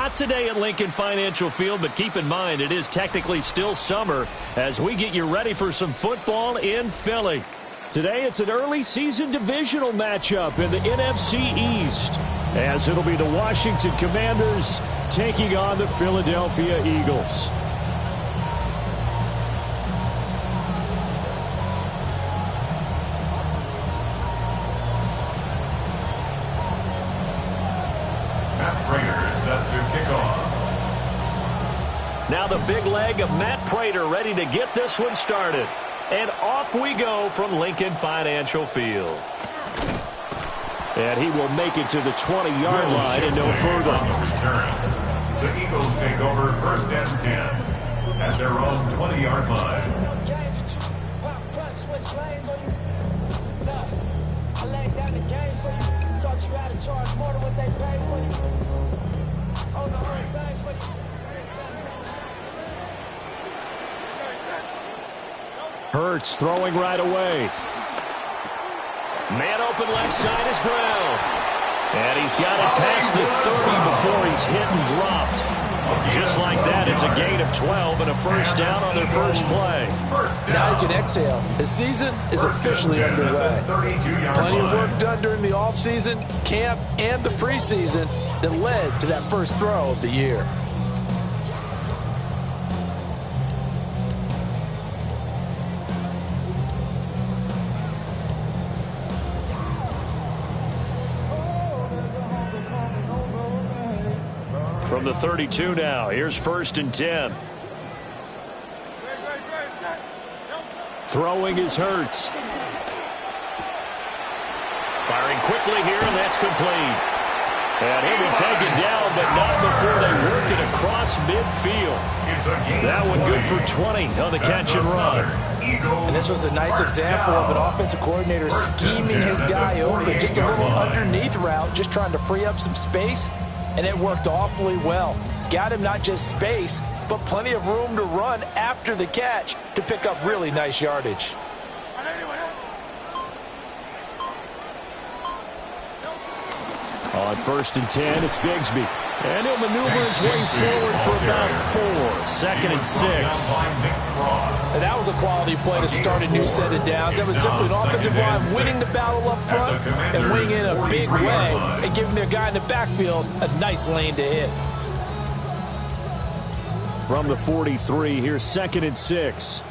hot today at Lincoln Financial Field, but keep in mind it is technically still summer as we get you ready for some football in Philly. Today it's an early season divisional matchup in the NFC East, as it'll be the Washington Commanders taking on the Philadelphia Eagles. Now the big leg of Matt Prater ready to get this one started. And off we go from Lincoln Financial Field. And he will make it to the 20-yard line and no further. The Eagles take over first and 10 at their own 20-yard line. I laid down the game for you. Taught you how to charge more than what they pay for you. On the hard side for you. Hurts throwing right away. Man open left side is Brown. And he's got it past the 30 before he's hit and dropped. Just like that, it's a gain of 12 and a first down on their first play. Now you can exhale. The season is officially underway. Plenty of work done during the offseason, camp, and the preseason that led to that first throw of the year. From the 32 now, here's first and 10. Throwing is Hurts. Firing quickly here, and that's complete. And he'll be taken down, but not before they work it across midfield. That one good for 20 on the catch and run. And this was a nice example of an offensive coordinator scheming his guy open. Just a little underneath route, just trying to free up some space. And it worked awfully well. Got him not just space, but plenty of room to run after the catch to pick up really nice yardage. On first and 10, it's Bigsby. And he'll maneuver his way forward for about 4. Second and 6. And that was a quality play to start a new set of downs. That was simply an offensive line winning the battle up front and winning in a big way and giving their guy in the backfield a nice lane to hit. From the 43, here's second and 6.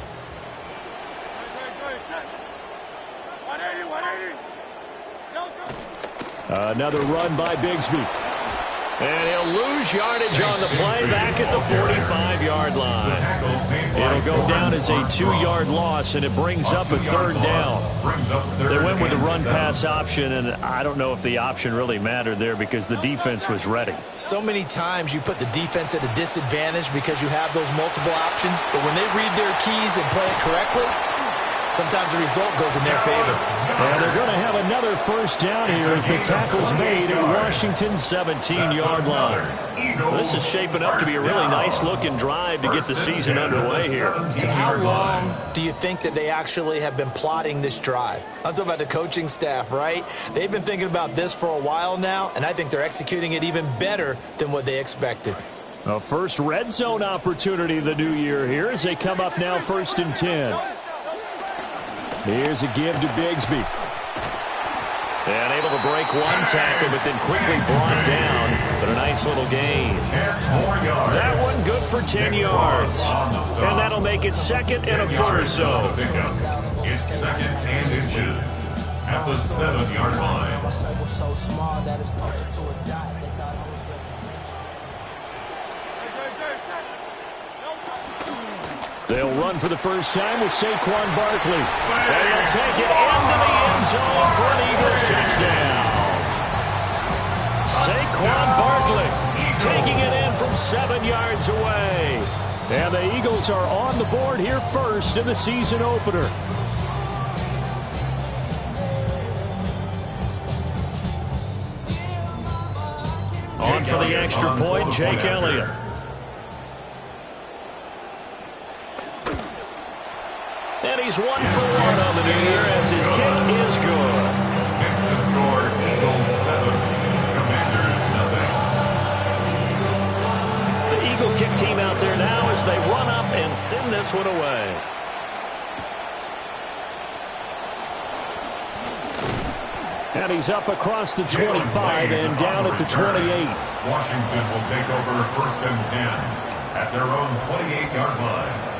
Another run by Bigsby. And he'll lose yardage on the play back at the 45-yard line. It'll go down as a 2-yard loss, and it brings up a third down. They went with the run-pass option, and I don't know if the option really mattered there because the defense was ready. So many times you put the defense at a disadvantage because you have those multiple options, but when they read their keys and play it correctly, sometimes the result goes in their favor. And they're going to have another first down here as the tackle's made at Washington's 17-yard line. This is shaping up to be a really nice-looking drive to get the season underway here. And how long do you think that they actually have been plotting this drive? I'm talking about the coaching staff, right? They've been thinking about this for a while now, and I think they're executing it even better than what they expected. A first red zone opportunity the new year here as they come up now first and 10. Here's a give to Bigsby. And able to break one tackle, but then quickly brought down. But a nice little gain. That one good for 10 yards. And that'll make it second and a foot or so. It's second and inches at the 7-yard line. They'll run for the first time with Saquon Barkley. And he'll take it into the end zone for an Eagles touchdown. Saquon Barkley taking it in from 7 yards away. And the Eagles are on the board here first in the season opener. On for the extra point, Jake Elliott. And he's 1 for 1 on the new year as his kick is good. It's the score, Eagles 7, Commanders nothing. Eagle kick team out there now as they run up and send this one away. And he's up across the 25 and down at the 28. Washington will take over 1st and 10 at their own 28-yard line.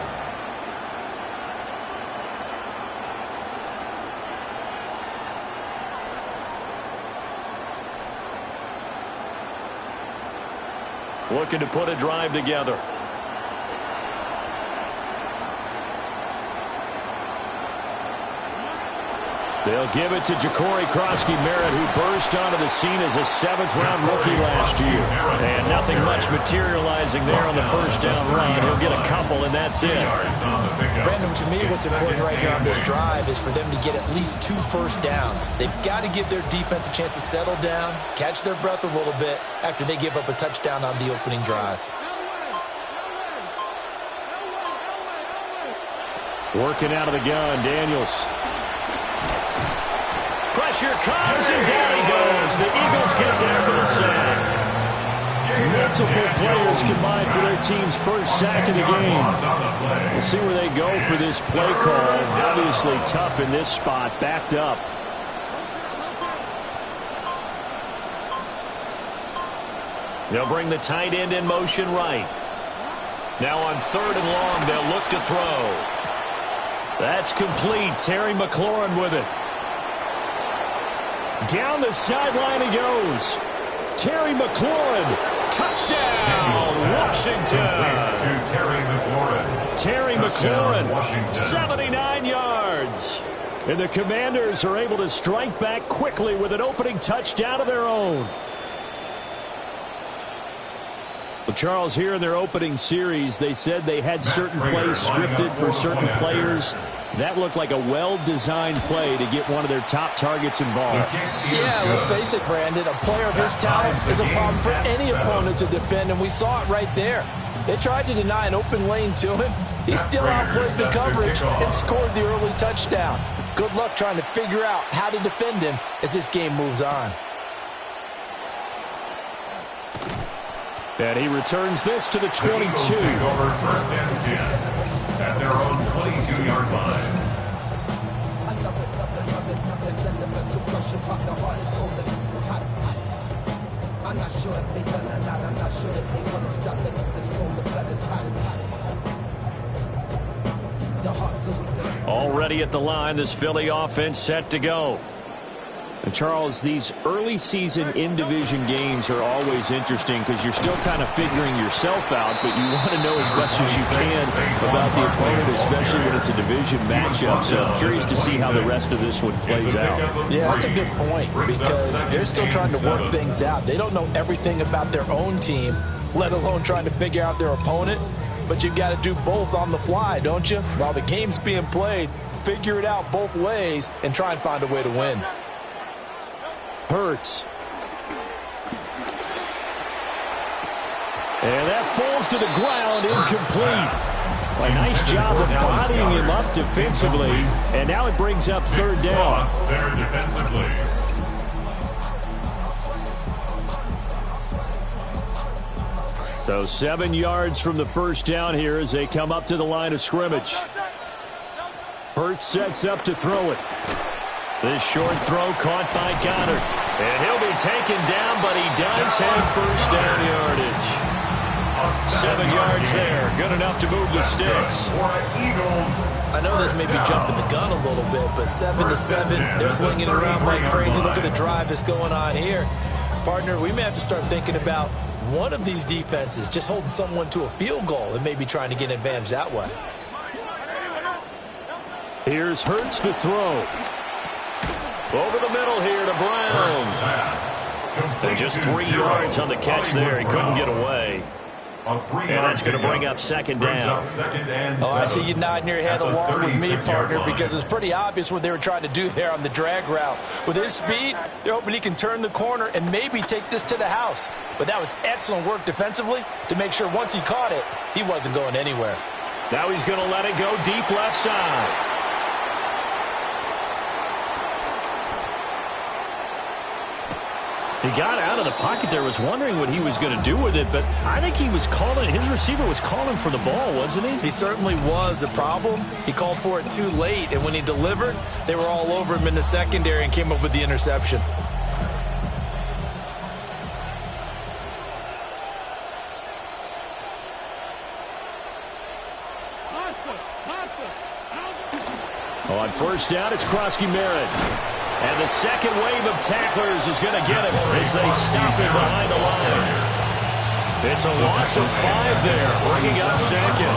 Looking to put a drive together. They'll give it to Ja'Cory Krosky-Merritt, who burst onto the scene as a 7th-round rookie last year. And nothing much materializing there on the first down run. He'll get a couple, and that's it. Brandon, to me, what's important right here on this drive is for them to get at least 2 first downs. They've got to give their defense a chance to settle down, catch their breath a little bit after they give up a touchdown on the opening drive. Working out of the gun, Daniels. Pressure comes, and down he goes. The Eagles get there for the sack. Multiple players combined for their team's first sack of the game. We'll see where they go for this play call. Obviously tough in this spot, backed up. They'll bring the tight end in motion right. Now on 3rd and long, they'll look to throw. That's complete. Terry McLaurin with it. Down the sideline he goes. Terry McLaurin. Touchdown, Washington. Terry McLaurin, 79 yards. And the Commanders are able to strike back quickly with an opening touchdown of their own. Well, Charles, here in their opening series, they said they had certain plays scripted for certain players. That looked like a well-designed play to get one of their top targets involved. Yeah, let's face it, Brandon. A player of his talent is a problem for any opponent to defend, and we saw it right there. They tried to deny an open lane to him. He still outplayed the coverage and scored the early touchdown. Good luck trying to figure out how to defend him as this game moves on. And he returns this to the 22. Over 1st and 10 at their own 22-yard line. I'm not sure if they done or not. I'm not sure if they want to stop the this cold. The blood is hot as hot. The hearts of already at the line, this Philly offense set to go. And Charles, these early season in-division games are always interesting because you're still kind of figuring yourself out, but you want to know as much as you can about the opponent, especially when it's a division matchup. So I'm curious to see how the rest of this one plays out. Yeah, that's a good point because they're still trying to work things out. They don't know everything about their own team, let alone trying to figure out their opponent. But you've got to do both on the fly, don't you? While the game's being played, figure it out both ways and try and find a way to win. Hurts. And that falls to the ground, incomplete. A nice job of bodying him up defensively, and now it brings up 3rd down. There defensively. So 7 yards from the first down here as they come up to the line of scrimmage. Hurts sets up to throw it. This short throw caught by Goddard. And he'll be taken down, but he does have first down yardage. 7 yards there. Good enough to move the sticks. I know this may be jumping the gun a little bit, but 7-7, they're flinging it around like crazy. Look at the drive that's going on here. Partner, we may have to start thinking about one of these defenses just holding someone to a field goal and maybe trying to get an advantage that way. Here's Hurts to throw. Over the middle here to Brown. And just 3 yards on the catch there. He couldn't get away. And that's going to bring up 2nd down. Oh, I see you nodding your head along with me, partner, because it's pretty obvious what they were trying to do there on the drag route. With his speed, they're hoping he can turn the corner and maybe take this to the house. But that was excellent work defensively to make sure once he caught it, he wasn't going anywhere. Now he's going to let it go deep left side. He got out of the pocket there, was wondering what he was going to do with it, but I think he was calling, his receiver was calling for the ball, wasn't he? He certainly was. The problem, he called for it too late, and when he delivered, they were all over him in the secondary and came up with the interception. On first down, it's Krosky Merritt. And the second wave of tacklers is going to get him as they stop him behind the line. It's a loss of 5 there, bringing up second.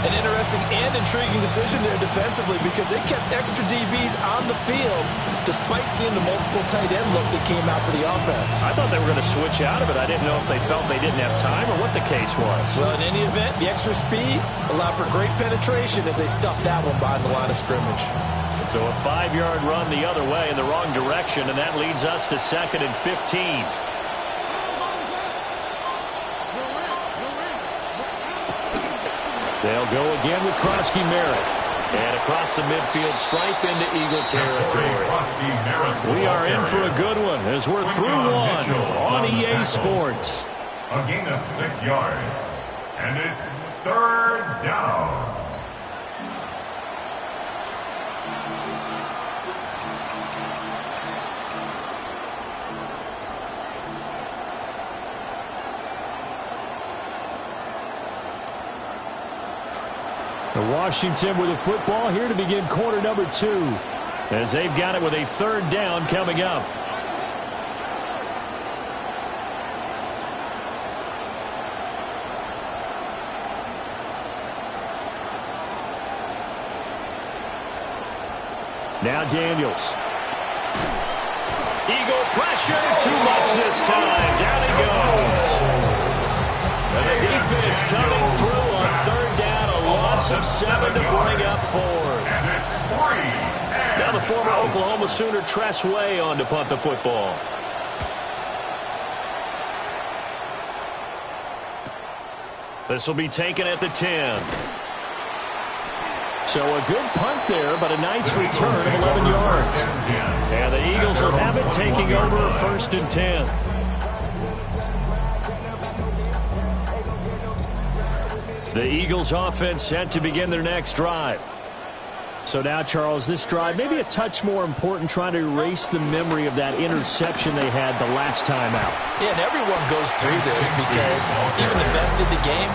An interesting and intriguing decision there defensively because they kept extra DBs on the field despite seeing the multiple tight end look that came out for the offense. I thought they were going to switch out of it. I didn't know if they felt they didn't have time or what the case was. Well, in any event, the extra speed allowed for great penetration as they stuffed that one behind the line of scrimmage. So a 5-yard run the other way in the wrong direction, and that leads us to 2nd and 15. They'll go again with Krosky Merritt. And across the midfield stripe into Eagle territory. We are in for a good one as we're through one on EA Sports. A gain of 6 yards. And it's 3rd down. Washington with the football here to begin quarter number 2 as they've got it with a 3rd down coming up. Now Daniels. Eagle pressure, too much this time. Down he goes. And the defense coming through on 3rd down. Loss of 7 to bring up 4. And it's 3. Now the former Oklahoma Sooner Tress Way on to punt the football. This will be taken at the 10. So a good punt there, but a nice return of 11 yards. And the Eagles will have it taking over 1st and 10. The Eagles offense set to begin their next drive. So now, Charles, this drive maybe a touch more important, trying to erase the memory of that interception they had the last time out. Yeah, and everyone goes through this because even the best of the game,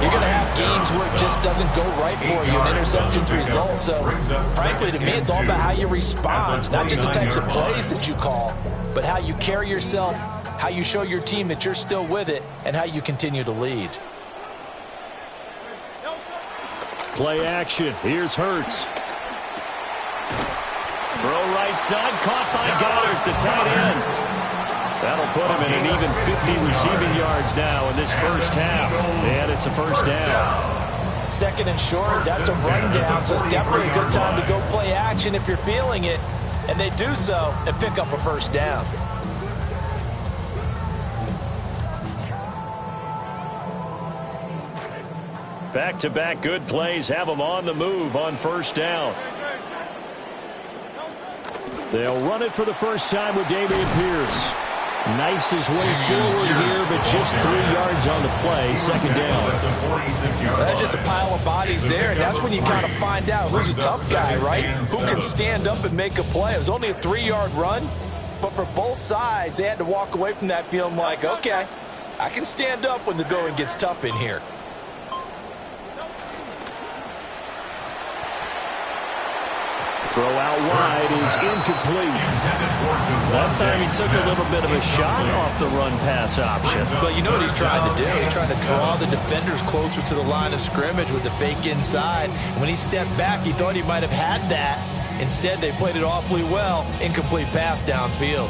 you're going to have games where it just doesn't go right for you, and interceptions result. So, frankly, to me, it's all about how you respond, not just the types of plays that you call, but how you carry yourself, how you show your team that you're still with it, and how you continue to lead. Play action. Here's Hurts. Throw right side. Caught by Goddard, the tight end. That'll put him in an even 50 receiving yards now in this first half. And it's a 1st down. 2nd and short. That's a rundown. So it's definitely a good time to go play action if you're feeling it. And they do so and pick up a 1st down. Back-to-back good plays have them on the move on 1st down. They'll run it for the first time with Dameon Pierce. Nice his way forward here, but just 3 yards on the play. 2nd down. That's just a pile of bodies there, and that's when you kind of find out who's a tough guy, right? Who can stand up and make a play. It was only a 3-yard run, but for both sides, they had to walk away from that feeling like, okay, I can stand up when the going gets tough in here. Throw out wide is incomplete. That time he took a little bit of a shot off the run pass option. But you know what he's trying to do? He's trying to draw the defenders closer to the line of scrimmage with the fake inside. When he stepped back, he thought he might have had that. Instead, they played it awfully well. Incomplete pass downfield.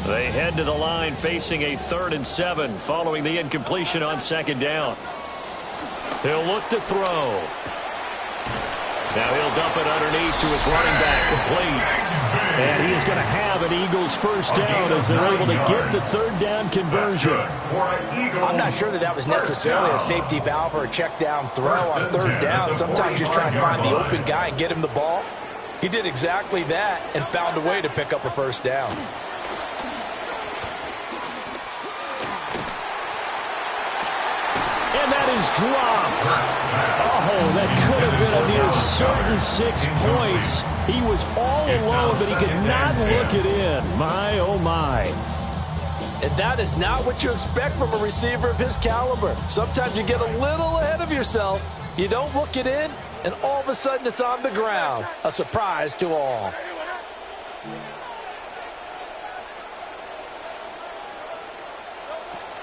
They head to the line facing a 3rd and 7 following the incompletion on 2nd down. He'll look to throw. Now he'll dump it underneath to his running back, complete. And he is going to have an Eagles 1st down as they're able to get the 3rd down conversion. I'm not sure that was necessarily a safety valve or a check down throw on 3rd down. Sometimes just try and find the open guy and get him the ball. He did exactly that and found a way to pick up a first down. And that is dropped. Oh, that could have been a near certain 6 points. He was all alone, but he could not look it in. My, oh, my. And that is not what you expect from a receiver of his caliber. Sometimes you get a little ahead of yourself. You don't look it in, and all of a sudden it's on the ground. A surprise to all.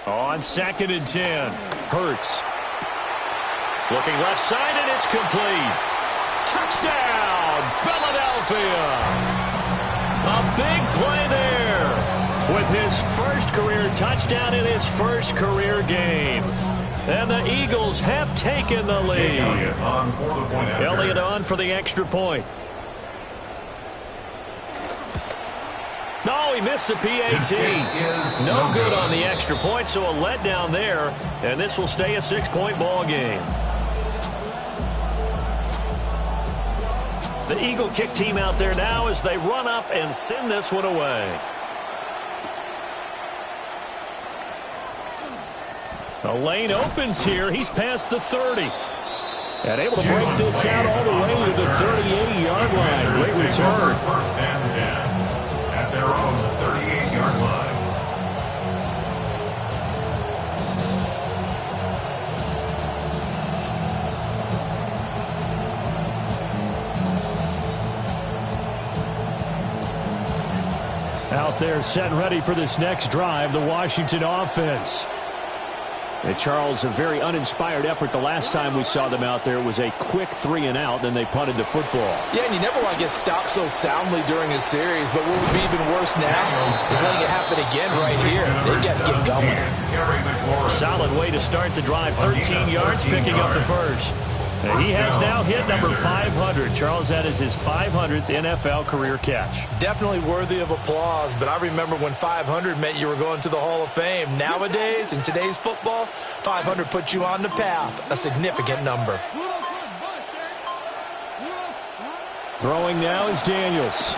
On 2nd and 10, Hurts. Looking left side, and it's complete. Touchdown, Philadelphia. A big play there with his first career touchdown in his first career game. And the Eagles have taken the lead. Elliott on for the extra point. No, he missed the PAT. No good on the extra point, so a letdown there. And this will stay a 6-point ball game. The Eagle kick team out there now as they run up and send this one away. The lane opens here. He's past the 30. And able to break this out all the way to the 38-yard line. Great return. First and 10 at their own 38-yard line. Out there set and ready for this next drive, the Washington offense. And Charles, a very uninspired effort the last time we saw them out there. It was a quick 3-and-out, then they punted the football. Yeah, and you never want to get stopped so soundly during a series, but what would be even worse now is letting it happen again right here. They got to get going. Solid way to start the drive. 13 yards, picking up the first. And he has now hit number 500. Charles, that is his 500th NFL career catch. Definitely worthy of applause, but I remember when 500 meant you were going to the Hall of Fame. Nowadays, in today's football, 500 puts you on the path, a significant number. Throwing now is Daniels.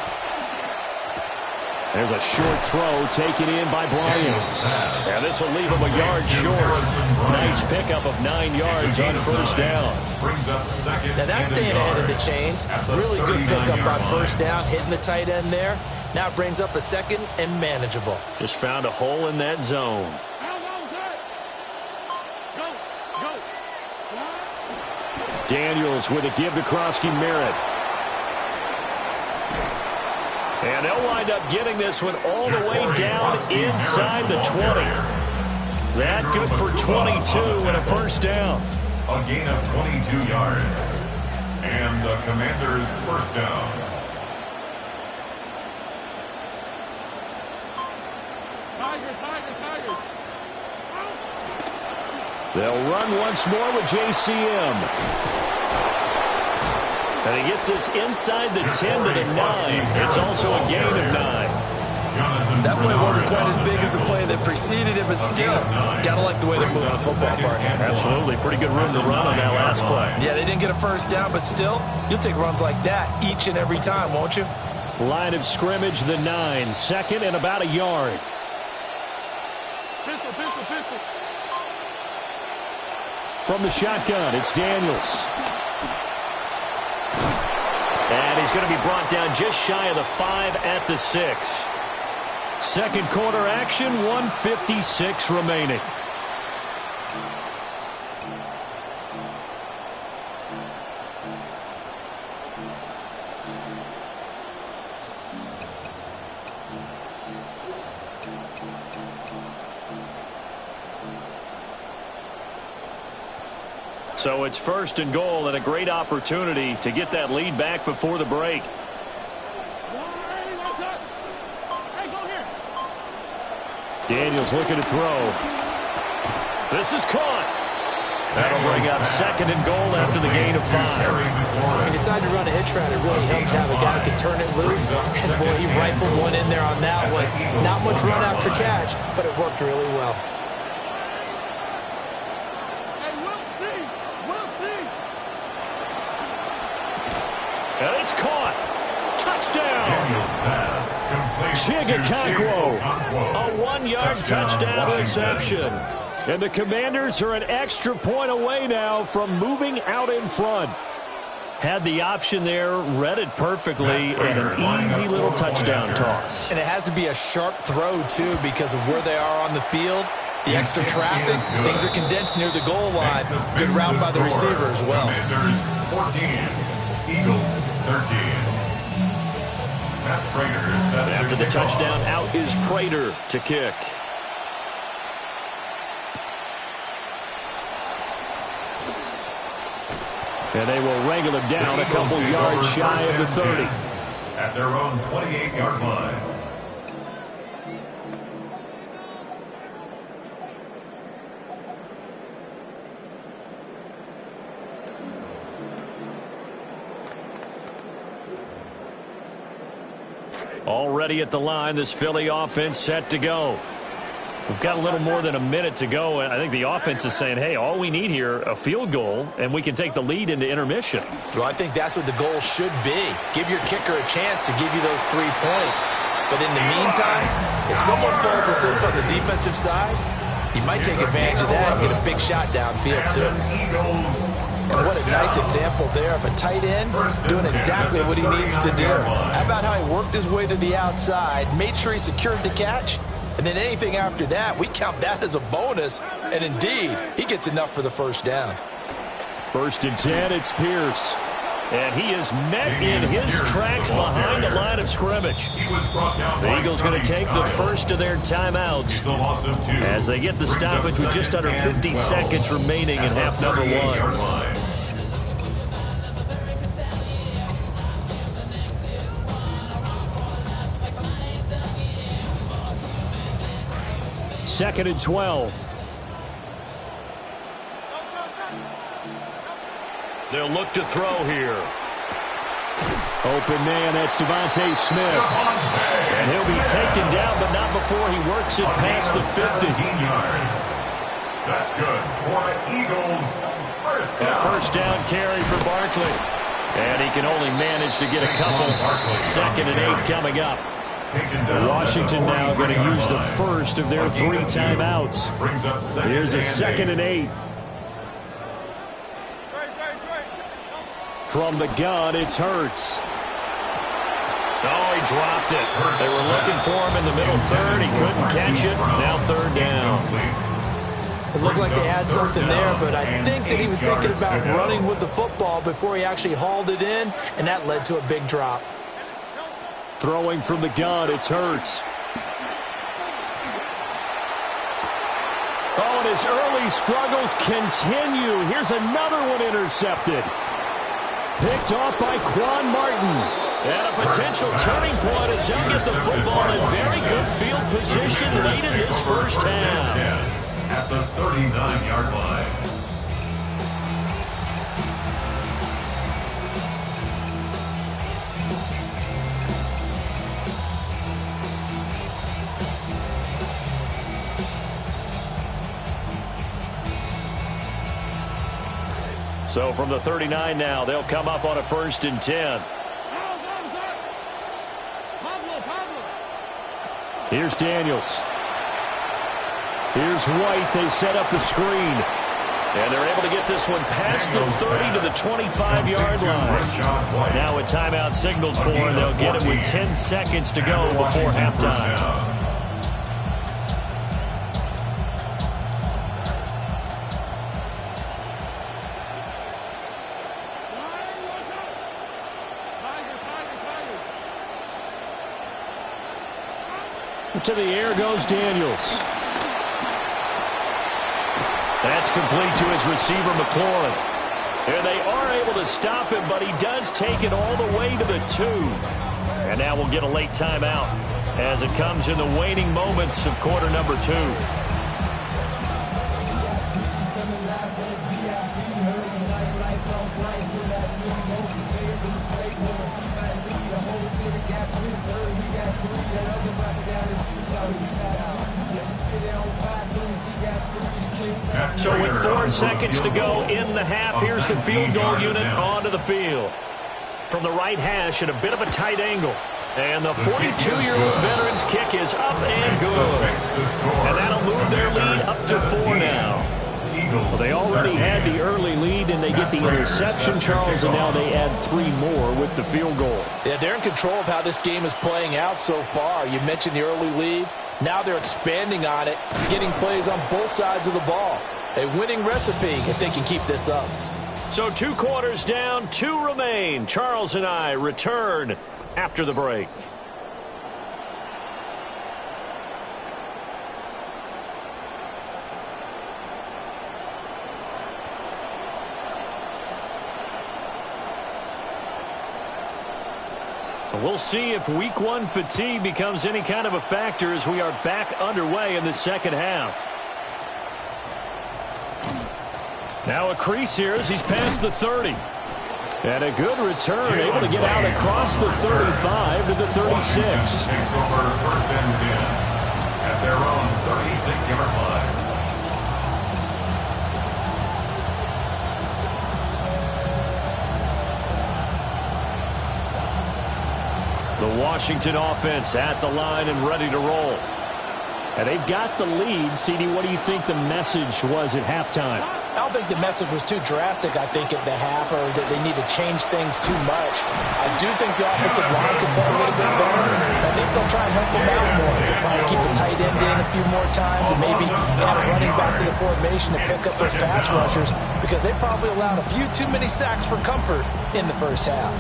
There's a short throw taken in by Bryant. And this will leave him a yard short. Nice pickup of 9 yards on first down. Now that's staying ahead of the chains. Really good pickup on first down, hitting the tight end there. Now it brings up a second and manageable. Just found a hole in that zone. Daniels with a give to Krosky-Merritt. And they'll wind up getting this one all the way down inside the 20. That good for 22 and a first down. A gain of 22 yards. And the Commanders' first down. Tiger. They'll run once more with JCM. And he gets this inside the 10 to the 9. It's also a gain of 9. That play wasn't quite as big as the play that preceded it, but still, gotta like the way they're moving the football, partner. Absolutely. Pretty good room to run on that last play. Yeah, they didn't get a first down, but still, you'll take runs like that each and every time, won't you? Line of scrimmage, the 9. Second and about a yard. Pistol. From the shotgun, it's Daniels. And he's going to be brought down just shy of the 5 at the 6. Second quarter action, 1:56 remaining. So it's first and goal and a great opportunity to get that lead back before the break. Daniels looking to throw. This is caught. That'll bring up second and goal after the gain of 5. He decided to run a hitch route. It really helped to have a guy who can turn it loose. And boy, he rifled one in there on that one. Not much run after catch, but it worked really well. And it's caught. touchdown. Daniels pass complete to Chigakonkwo, Chigakonkwo. a 1-yard touchdown reception. And the Commanders are an extra point away now from moving out in front. Had the option there, read it perfectly, and an easy little touchdown toss. And it has to be a sharp throw, too, because of where they are on the field. The extra traffic, things are condensed near the goal line. Good route by the receiver as well. Commanders 14, Eagles 13. Matt Prater set After to the kick off. touchdown, out is Prater to kick. And they will wrangle him down a couple yards shy of the 30. At their own 28-yard line. Already at the line, this Philly offense set to go. We've got a little more than a minute to go, and I think the offense is saying, hey, all we need here, a field goal, and we can take the lead into intermission. Well, I think that's what the goal should be. Give your kicker a chance to give you those 3 points. But in the meantime, if someone falls asleep on the defensive side, he might take advantage of that and get a big shot downfield, too. And what a nice example there of a tight end doing exactly what he needs to do. How about how he worked his way to the outside, made sure he secured the catch, and then anything after that, we count that as a bonus. And indeed, he gets enough for the first down. 1st and 10, it's Pierce. And he is met in his tracks behind the line of scrimmage. The Eagles going to take the first of their timeouts as they get the stoppage with just under 50 seconds remaining in half number 1. 2nd and 12. They'll look to throw here. Open man, that's Devontae Smith. And he'll be taken down, but not before he works it past the 50. That's good for the Eagles. A first down carry for Barkley. And he can only manage to get a couple. 2nd and 8 coming up. Washington now going to use the first of their 3 timeouts. Here's a 2nd and 8. From the gun, it's Hurts. Oh, he dropped it. They were looking for him in the middle third. He couldn't catch it. Now 3rd down. It looked like they had something there, but I think that he was thinking about running with the football before he actually hauled it in, and that led to a big drop. Throwing from the gun, it's Hurts. Oh, and his early struggles continue. Here's another one intercepted. Picked off by Quan Martin. And a potential turning point as he'll get the football in very good field position late in this first half. At the 39-yard line. So from the 39 now, they'll come up on a 1st and 10. Here's Daniels. Here's White. They set up the screen. And they're able to get this one past the 30 to the 25-yard line. Now a timeout signaled for, and they'll get it with 10 seconds to go before halftime. To the air goes Daniels. That's complete to his receiver, McLaurin. And they are able to stop him, but he does take it all the way to the 2. And now we'll get a late timeout as it comes in the waning moments of quarter number 2. So with 4 seconds to go in the half, here's the field goal unit onto the field. from the right hash at a bit of a tight angle. And the 42-year-old veteran's kick is up and good. And that'll move their lead up to 4 now. Well, they already had the early lead, and they get the interception, Charles, and now they add 3 more with the field goal. Yeah, they're in control of how this game is playing out so far. You mentioned the early lead. Now they're expanding on it, getting plays on both sides of the ball. A winning recipe if they can keep this up. So 2 quarters down, 2 remain. Charles and I return after the break. We'll see if week 1 fatigue becomes any kind of a factor as we are back underway in the second half. Now a crease here as he's past the 30. And a good return, able to get out across the 35 to the 36. Takes over 1st and 10 at their own 36-yard line. The Washington offense at the line and ready to roll. And they've got the lead. CD, what do you think the message was at halftime? I don't think the message was too drastic, I think, at the half, or that they need to change things too much. I do think the offensive line could play a little bit better. I think they'll try and help them out more. They'll probably keep the tight end in a few more times and maybe add a running back to the formation to pick up those pass rushers because they probably allowed a few too many sacks for comfort in the first half.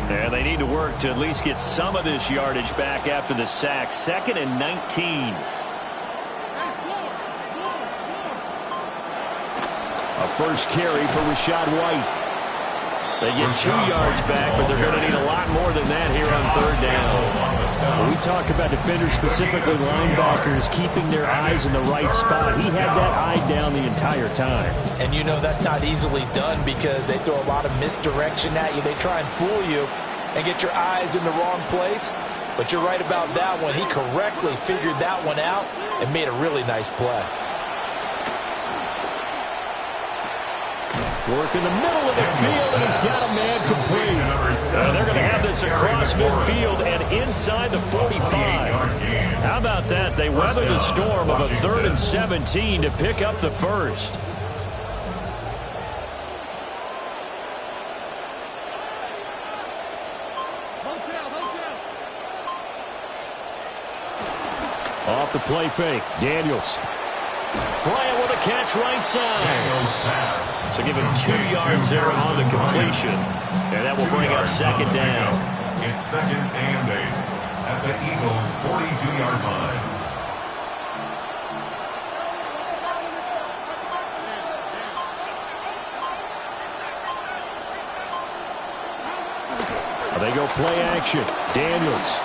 And they need to work to at least get some of this yardage back after the sack. 2nd and 19. A first carry for Rachaad White. They get 2 yards back, but they're going to need a lot more than that here on 3rd down. When we talk about defenders, specifically linebackers, keeping their eyes in the right spot. He had that eye down the entire time. And you know that's not easily done because they throw a lot of misdirection at you. They try and fool you and get your eyes in the wrong place. But you're right about that one. He correctly figured that one out and made a really nice play. Work in the middle of the field, and he's got a man complete. They're going to have this across midfield and inside the 45. How about that? They weather the storm of a 3rd and 17 to pick up the first. Off the play fake, Daniels. Bryant with a catch right side. So give him 2 yards there on the completion. And that will bring up 2nd down. It's 2nd and 8 at the Eagles' 42-yard line. They go play action. Daniels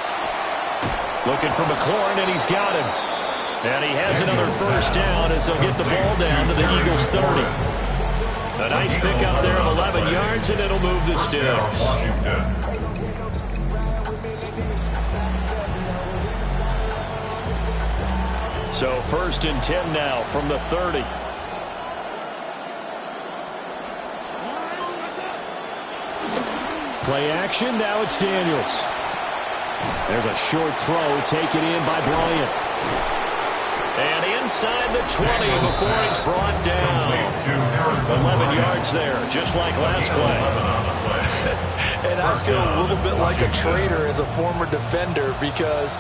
looking for McLaurin, and he's got him. And he has another first down as they'll get the ball down to the Eagles' 30. A nice pickup there of 11 yards, and it'll move the sticks. So 1st and 10 now from the 30. Play action, now it's Daniels. There's a short throw taken in by Bryant. And inside the 20 before he's brought down. 11 yards there, just like last play. And I feel a little bit like a traitor as a former defender because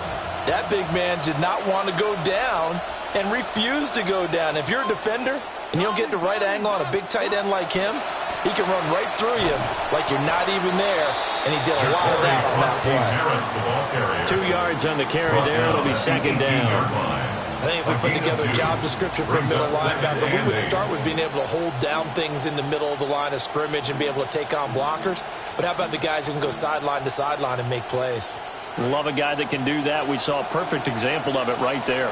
that big man did not want to go down and refused to go down. If you're a defender and you don't get the right angle on a big tight end like him, he can run right through you like you're not even there, and he did a lot of that on that play. 2 yards on the carry there. It'll be 2nd down. I think if we put together a job description for a middle linebacker, we would start with being able to hold down things in the middle of the line of scrimmage and be able to take on blockers. But how about the guys who can go sideline to sideline and make plays? Love a guy that can do that. We saw a perfect example of it right there.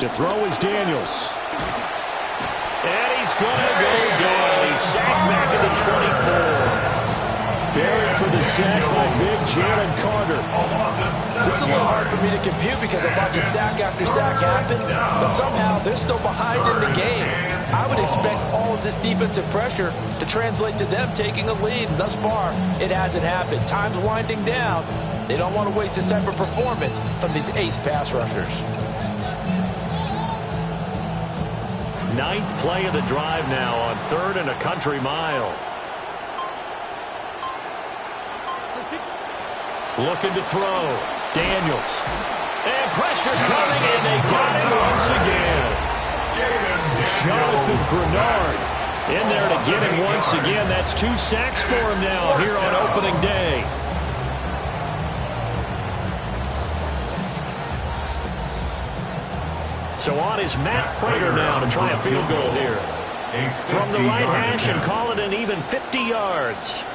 To throw is Daniels. And he's going to go down. He's sacked back at the 24. Buried for the sack by big Jalen Carter. This is a little hard for me to compute because I'm watching sack after sack happen, but somehow they're still behind in the game. I would expect all of this defensive pressure to translate to them taking a lead. Thus far, it hasn't happened. Time's winding down. They don't want to waste this type of performance from these ace pass rushers. Ninth play of the drive now on 3rd and a country mile. Looking to throw. Daniels. And pressure coming, and they got him once again. Jonathan Bernard in there to get him once again. That's 2 sacks for him now here on opening day. So on is Matt Prater now to try a field goal here. From the right hash and call it an even 50 yards.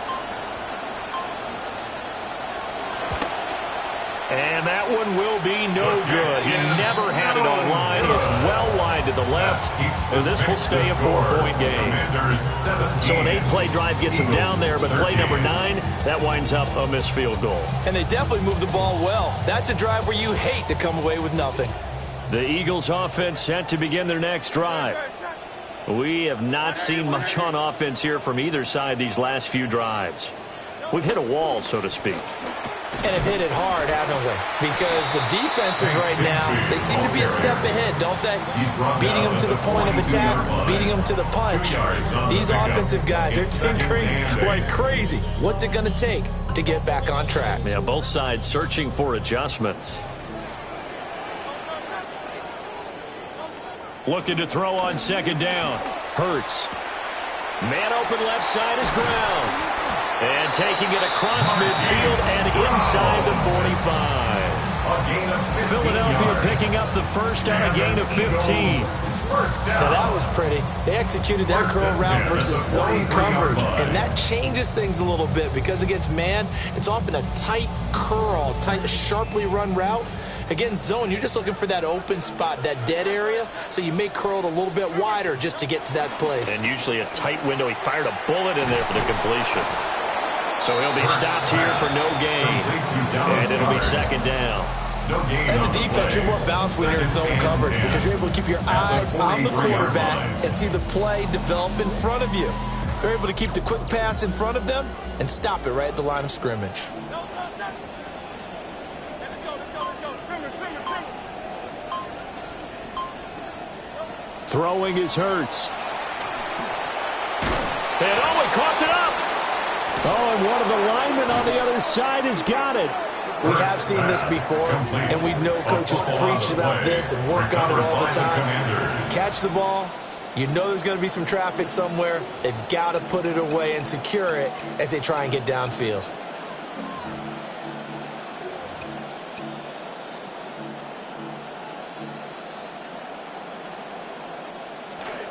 And that one will be no good. He never had it on line. It's well wide to the left. And this will stay a 4-point game. So an 8-play drive gets him down there, but play number 9, that winds up a missed field goal. And they definitely moved the ball well. That's a drive where you hate to come away with nothing. The Eagles offense set to begin their next drive. We have not seen much on offense here from either side these last few drives. We've hit a wall, so to speak. And have hit it hard, haven't we? Because the defenses right now, they seem to be a step ahead, don't they? Beating them to the point of attack, beating them to the punch. These offensive guys, they're tinkering like crazy. What's it going to take to get back on track? Yeah, both sides searching for adjustments. Looking to throw on 2nd down. Hurts. Man open left side is Brown. And taking it across midfield and inside the 45. Philadelphia picking up the first on a gain of 15. Now that was pretty. They executed that curl route versus zone coverage, and that changes things a little bit because against man, it's often a tight curl, tight, sharply run route. Against zone, you're just looking for that open spot, that dead area, so you may curl it a little bit wider just to get to that place. And usually a tight window. He fired a bullet in there for the completion. So he'll be stopped here for no gain, and it'll be 2nd down. As a defense, you're more balanced when you're in zone coverage because you're able to keep your eyes on the quarterback and see the play develop in front of you. They're able to keep the quick pass in front of them and stop it right at the line of scrimmage. Throwing is Hurts. And he coughed it up. Oh, and one of the linemen on the other side has got it. We have seen this before, and we know coaches preach about this and work on it all the time. Catch the ball. You know there's going to be some traffic somewhere. They've got to put it away and secure it as they try and get downfield.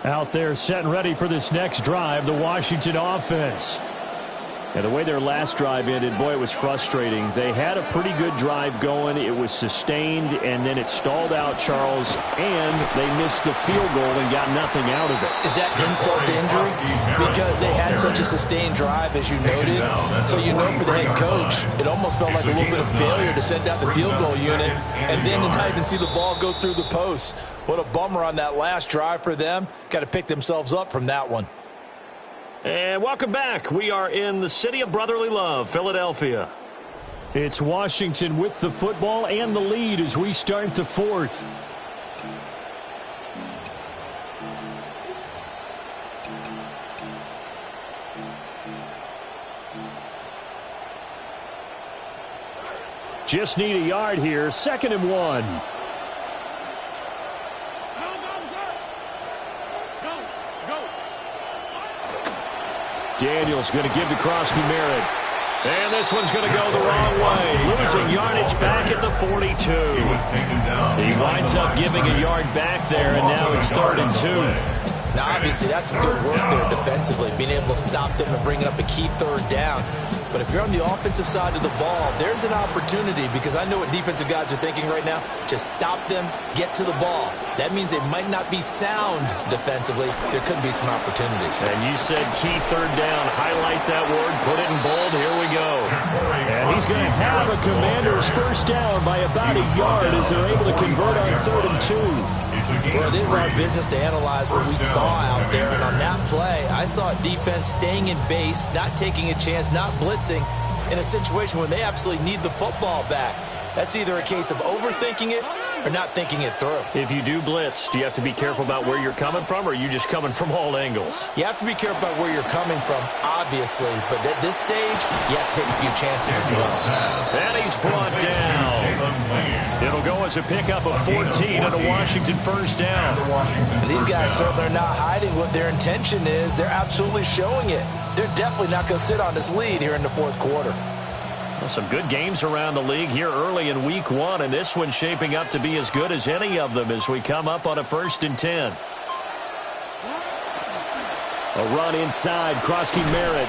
Out there set and ready for this next drive, the Washington offense. And the way their last drive ended, boy, it was frustrating. They had a pretty good drive going. It was sustained, and then it stalled out, Charles, and they missed the field goal and got nothing out of it. Is that insult to injury? Because they had such a sustained drive, as you noted. So you know for the head coach, it almost felt like a little bit of failure to send out the field goal unit and then to not even see the ball go through the post. What a bummer on that last drive for them. Got to pick themselves up from that one. And welcome back. We are in the city of brotherly love, Philadelphia. It's Washington with the football and the lead as we start the 4th. Just need a yard here. 2nd and 1. Daniels going to give to Krosky Merritt. And this one's going to go the wrong way. Losing yardage back at the 42. He winds up giving a yard back there, and now it's 3rd and 2. Now, obviously, that's some good work there defensively, being able to stop them and bring up a key 3rd down. But if you're on the offensive side of the ball, there's an opportunity, because I know what defensive guys are thinking right now. Just stop them, get to the ball. That means they might not be sound defensively. There could be some opportunities. And you said key third down. Highlight that word. Put it in bold. Here we go. And he's going to have a Commander's first down by about a yard as they're able to convert on 3rd and 2. Well, it is our business to analyze what we saw out there. And on that play, I saw defense staying in base, not taking a chance, not blitzing in a situation when they absolutely need the football back. That's either a case of overthinking it or not thinking it through. If you do blitz, do you have to be careful about where you're coming from, or are you just coming from all angles? You have to be careful about where you're coming from, obviously. But at this stage, you have to take a few chances as well. And he's brought down. It'll go as a pickup of 14 and a Washington first down. And these guys certainly are not hiding what their intention is. They're absolutely showing it. They're definitely not going to sit on this lead here in the 4th quarter. Well, some good games around the league here early in week 1, and this one's shaping up to be as good as any of them as we come up on a 1st and 10. A run inside, Krosky Merritt.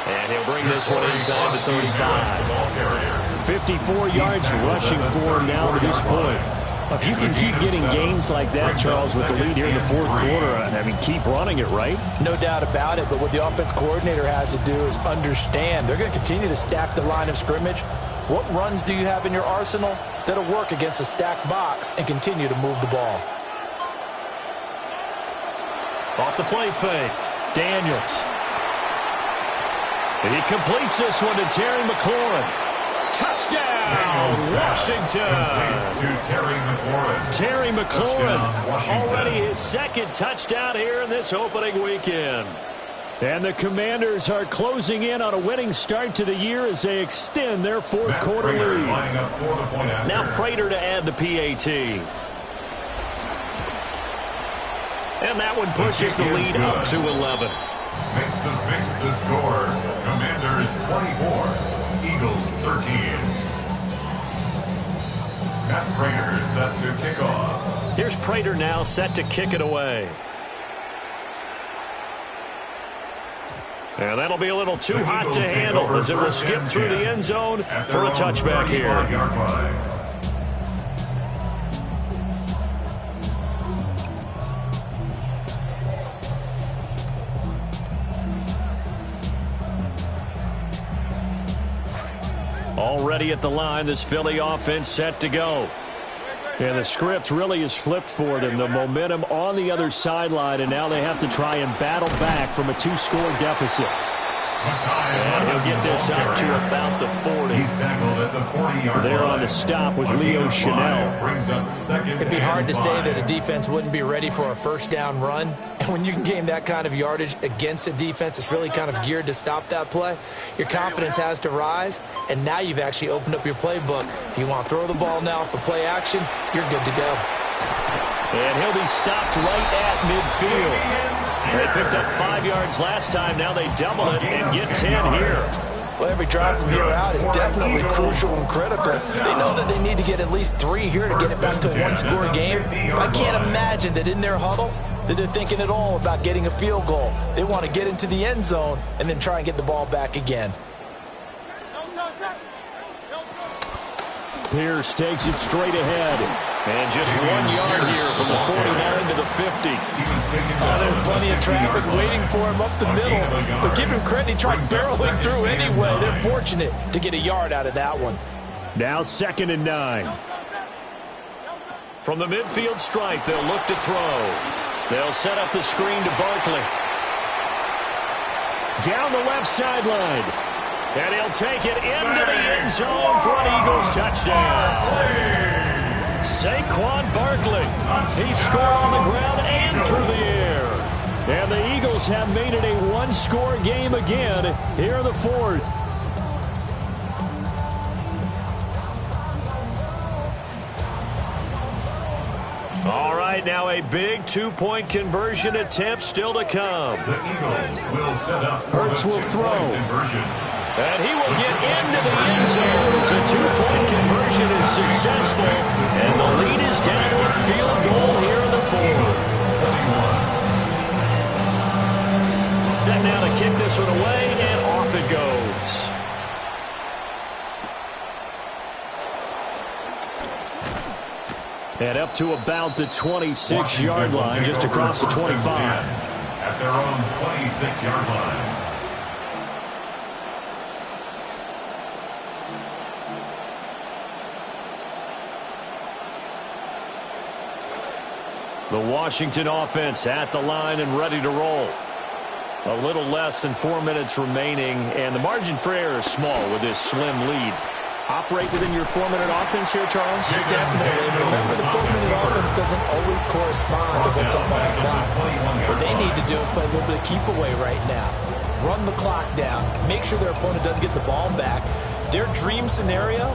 And he'll bring this one inside the 35. 54 yards rushing for him now to this point. If you can keep getting gains like that, Charles, with the lead here in the 4th quarter, I mean, keep running it, right? No doubt about it, but what the offense coordinator has to do is understand they're going to continue to stack the line of scrimmage. What runs do you have in your arsenal that'll work against a stacked box and continue to move the ball? Off the play fake, Daniels. And he completes this one to Terry McLaurin. Touchdown, Washington. Terry McLaurin, already his 2nd touchdown here in this opening weekend. And the Commanders are closing in on a winning start to the year as they extend their 4th quarter lead. Now Prater to add the PAT. And that one pushes the lead up to 11. Makes the score. Commanders 24. Eagles 13. Matt Prater set to kick off. Here's Prater now set to kick it away. And that'll be a little too hot to handle as it will skip through the end zone for a touchback here. Already at the line, this Philly offense set to go. And the script really is flipped for them. The momentum on the other sideline, and now they have to try and battle back from a 2-score deficit. And he'll get this up to about the 40. He's tackled at the 40-yard line. There on the stop was Leo Chanel. It'd be hard to say that a defense wouldn't be ready for a first down run. And when you can gain that kind of yardage against a defense that's really kind of geared to stop that play, your confidence has to rise, and now you've actually opened up your playbook. If you want to throw the ball now for play action, you're good to go. And he'll be stopped right at midfield. They picked up 5 yards last time. Now they double it and get 10 here. Well, every drive from here out is definitely crucial and critical. They know that they need to get at least 3 here to get it back to a 1-score game. I can't imagine that in their huddle that they're thinking at all about getting a field goal. They want to get into the end zone and then try and get the ball back again. Pierce takes it straight ahead. And just 1 yard here from the 49 to the 50. There's plenty of traffic waiting for him up the middle. But give him credit, he tried barreling through anyway. They're fortunate to get a yard out of that one. Now 2nd and 9. From the midfield stripe, they'll look to throw. They'll set up the screen to Barkley. Down the left sideline. And he'll take it into the end zone for an Eagles touchdown. Saquon Barkley. He scored on the ground and through the air. And the Eagles have made it a 1-score game again here in the 4th. All right, now a big 2-point conversion attempt still to come. The Eagles will set up. Hurts will throw. And he will get into the end zone as a 2-point conversion is successful. And the lead is down to a field goal here in the 4th. Set now to kick this one away, and off it goes. And up to about the 26-yard line, just across the 25. At their own 26-yard line. The Washington offense at the line and ready to roll. A little less than 4 minutes remaining, and the margin for error is small with this slim lead. Operate within your 4-minute offense here, Charles? Definitely. Remember, the 4-minute offense doesn't always correspond to what's up on the clock. What they need to do is play a little bit of keep away right now. Run the clock down. Make sure their opponent doesn't get the ball back. Their dream scenario,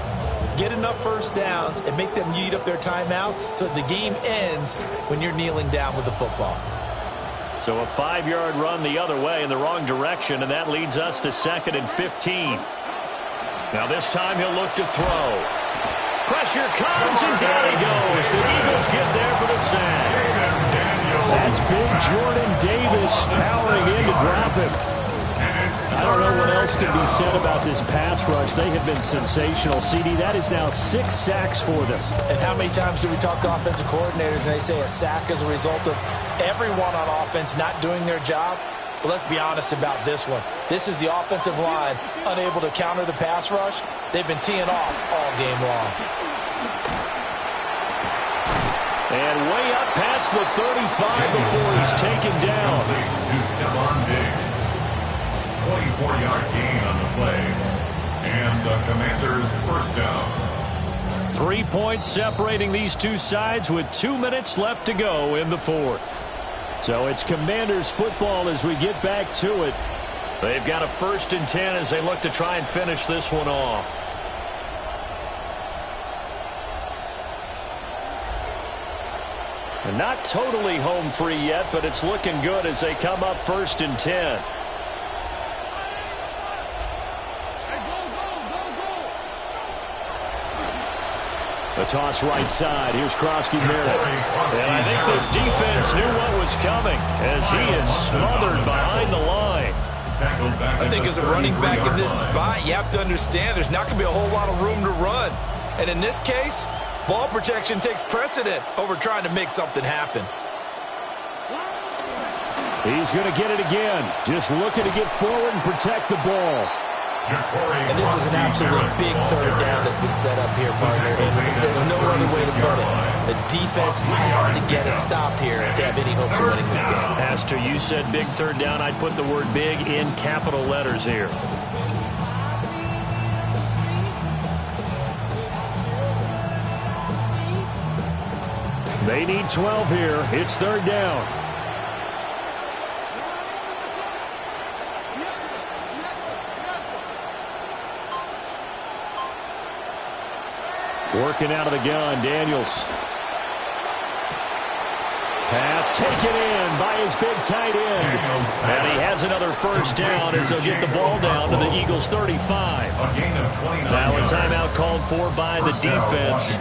get enough first downs and make them eat up their timeouts so the game ends when you're kneeling down with the football. So a 5-yard run the other way in the wrong direction, and that leads us to 2nd and 15. Now this time he'll look to throw. Pressure comes, and down he goes. The Eagles get there for the sack. That's big Jordan Davis powering in to drop him. I don't know what else can be said about this pass rush. They have been sensational. CD, that is now 6 sacks for them. And how many times do we talk to offensive coordinators and they say a sack is a result of everyone on offense not doing their job? Well, let's be honest about this one. This is the offensive line unable to counter the pass rush. They've been teeing off all game long. And way up past the 35 before he's taken down. To Stephon Diggs. 24-yard gain on the play. And the Commanders' first down. 3 points separating these two sides with 2 minutes left to go in the fourth. So it's Commanders football as we get back to it. They've got a 1st and 10 as they look to try and finish this one off. And not totally home free yet, but it's looking good as they come up 1st and 10. The toss right side. Here's Krosky Merritt. And I think this defense knew what was coming as he is smothered behind the line. I think as a running back in this spot, you have to understand there's not going to be a whole lot of room to run. And in this case, ball protection takes precedent over trying to make something happen. He's going to get it again. Just looking to get forward and protect the ball. And this is an absolute big 3rd down that's been set up here, partner. And there's no other way to put it. The defense has to get a stop here if they have any hopes of winning this game. Pastor, you said big 3rd down. I'd put the word big in capital letters here. They need 12 here. It's 3rd down. Working out of the gun, Daniels. Pass taken in by his big tight end. And he has another 1st down as they'll get the ball down to the Eagles' 35. Now a timeout called for by the defense.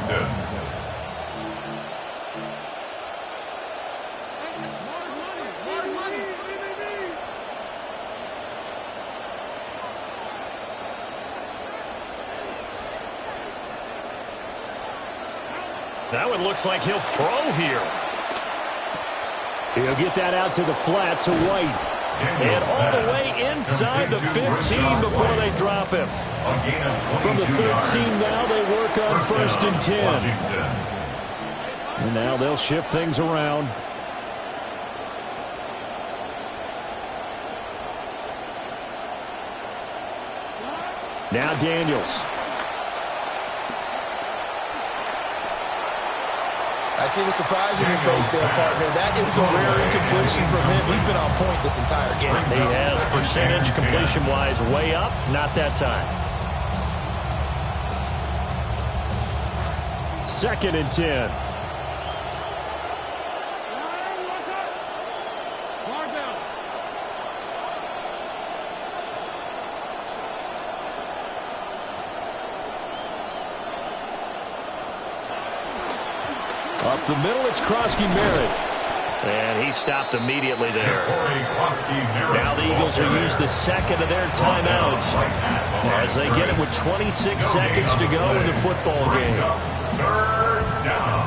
That one looks like he'll throw here. He'll get that out to the flat to White. And all the way inside the 15 before they drop him. From the 13 now they work on 1st and 10. And now they'll shift things around. Now Daniels. I see the surprise in your face there, partner. That is a rare incompletion from him. He's been on point this entire game. He has percentage completion-wise way up. Not that time. 2nd and 10. Up the middle, it's Krosky Merritt. And he stopped immediately there. Now the Eagles will use the 2nd of their timeouts as they get it with 26 seconds to go in the football game. 3rd down.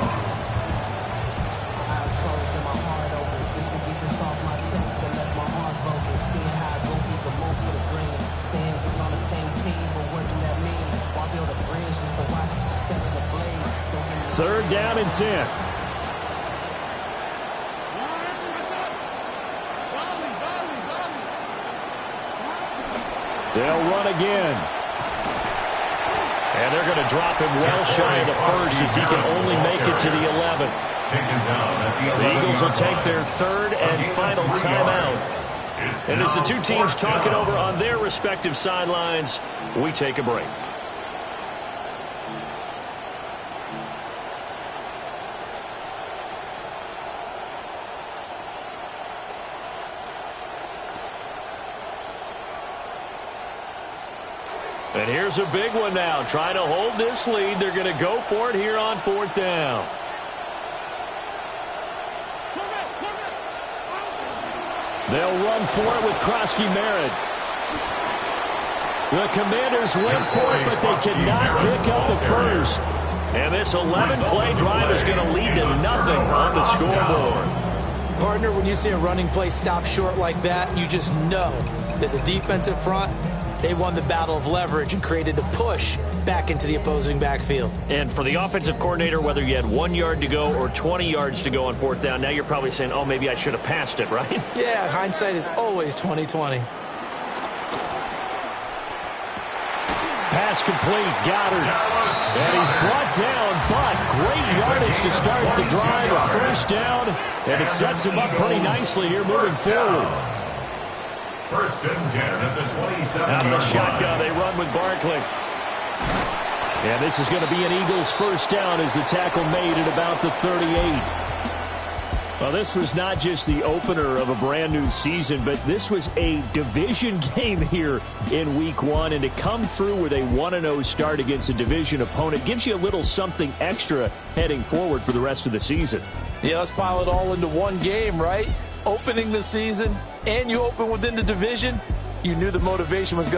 2nd down and 10. They'll run again. And they're going to drop him well shy of the first as he can only make it to the 11. The Eagles will take their 3rd and final timeout. And as the two teams talk it over on their respective sidelines, we take a break. And here's a big one now. Trying to hold this lead. They're going to go for it here on 4th down. They'll run for it with Krosky-Merritt. The Commanders went for it, but they cannot pick up the first. And this 11-play drive is going to lead to nothing on the scoreboard. Partner, when you see a running play stop short like that, you just know that the defensive front, they won the battle of leverage and created the push back into the opposing backfield. And for the offensive coordinator, whether you had 1 yard to go or 20 yards to go on 4th down, now you're probably saying, oh, maybe I should have passed it, right? Yeah, hindsight is always 20/20. Pass complete, Goddard. And he's brought down, but great yardage to start the drive. A 1st down, and it sets him up pretty nicely here moving forward. 1st and 10 at the 27. Out of the shotgun, they run with Barkley. And this is going to be an Eagles 1st down as the tackle made at about the 38. Well, this was not just the opener of a brand new season, but this was a division game here in week 1. And to come through with a 1-0 start against a division opponent gives you a little something extra heading forward for the rest of the season. Yeah, let's pile it all into one game, right? Opening the season, and you open within the division. You knew the motivation was going